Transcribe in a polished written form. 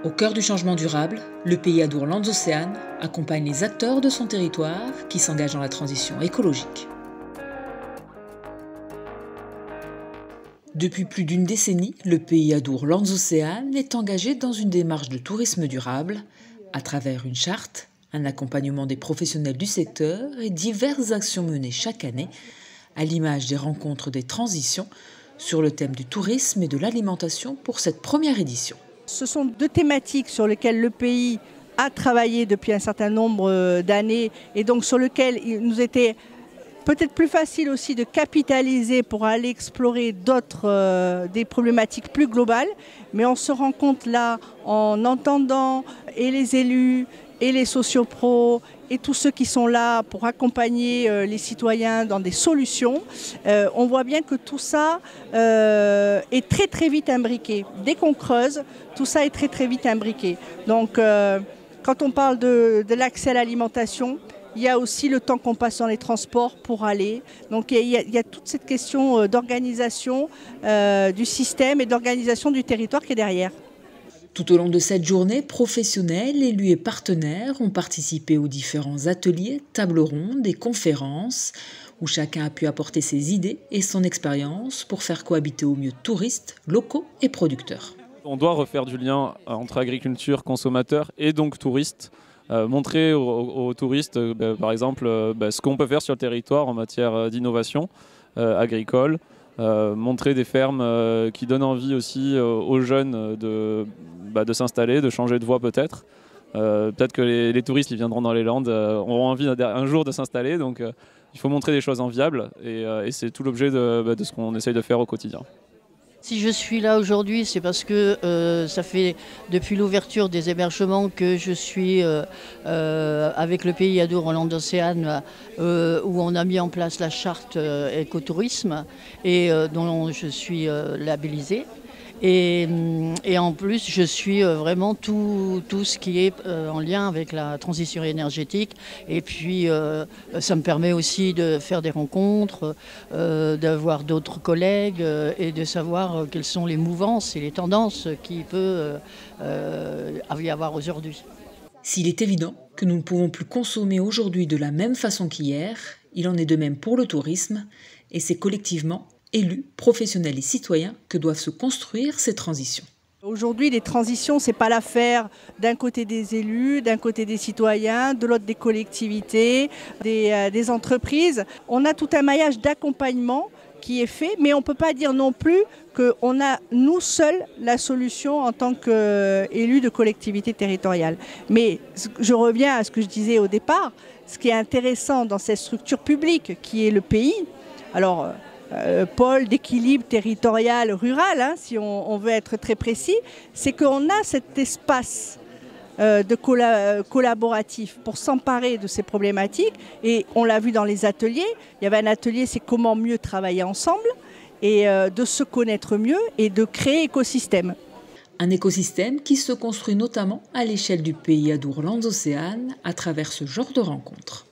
Au cœur du changement durable, le pays Adour Landes Océanes accompagne les acteurs de son territoire qui s'engagent dans la transition écologique. Depuis plus d'une décennie, le pays Adour Landes Océanes est engagé dans une démarche de tourisme durable à travers une charte, un accompagnement des professionnels du secteur et diverses actions menées chaque année à l'image des rencontres des transitions sur le thème du tourisme et de l'alimentation pour cette première édition. Ce sont deux thématiques sur lesquelles le pays a travaillé depuis un certain nombre d'années et donc sur lesquelles il nous était peut-être plus facile aussi de capitaliser pour aller explorer d'autres des problématiques plus globales. Mais on se rend compte là, en entendant et les élus et les sociopros et tous ceux qui sont là pour accompagner les citoyens dans des solutions, on voit bien que tout ça est très très vite imbriqué. Dès qu'on creuse, tout ça est très très vite imbriqué. Donc quand on parle de l'accès à l'alimentation, il y a aussi le temps qu'on passe dans les transports pour aller. Donc il y a toute cette question d'organisation du système et d'organisation du territoire qui est derrière. Tout au long de cette journée, professionnels, élus et partenaires ont participé aux différents ateliers, tables rondes et conférences où chacun a pu apporter ses idées et son expérience pour faire cohabiter au mieux touristes, locaux et producteurs. On doit refaire du lien entre agriculture, consommateurs et donc touristes. Montrer aux touristes, par exemple, ce qu'on peut faire sur le territoire en matière d'innovation agricole. Montrer des fermes qui donnent envie aussi aux jeunes de s'installer, de changer de voie peut-être. Peut-être que les touristes qui viendront dans les Landes auront envie un jour de s'installer. Donc il faut montrer des choses enviables et c'est tout l'objet de ce qu'on essaye de faire au quotidien. Si je suis là aujourd'hui, c'est parce que ça fait depuis l'ouverture des hébergements que je suis avec le pays Adour Landes Océanes où on a mis en place la charte écotourisme et dont je suis labellisée. Et en plus, je suis vraiment tout ce qui est en lien avec la transition énergétique. Et puis, ça me permet aussi de faire des rencontres, d'avoir d'autres collègues et de savoir quelles sont les mouvances et les tendances qu'il peut y avoir aujourd'hui. S'il est évident que nous ne pouvons plus consommer aujourd'hui de la même façon qu'hier, il en est de même pour le tourisme et c'est collectivement élus, professionnels et citoyens que doivent se construire ces transitions. Aujourd'hui, les transitions, ce n'est pas l'affaire d'un côté des élus, d'un côté des citoyens, de l'autre des collectivités, des entreprises. On a tout un maillage d'accompagnement qui est fait, mais on ne peut pas dire non plus qu'on a nous seuls la solution en tant qu'élus de collectivité territoriale. Mais je reviens à ce que je disais au départ, ce qui est intéressant dans cette structure publique qui est le pays, alors pôle d'équilibre territorial rural, hein, si on veut être très précis, c'est qu'on a cet espace collaboratif pour s'emparer de ces problématiques. Et on l'a vu dans les ateliers, il y avait un atelier, c'est comment mieux travailler ensemble et de se connaître mieux et de créer écosystème. Un écosystème qui se construit notamment à l'échelle du pays Adour Landes Océanes à travers ce genre de rencontres.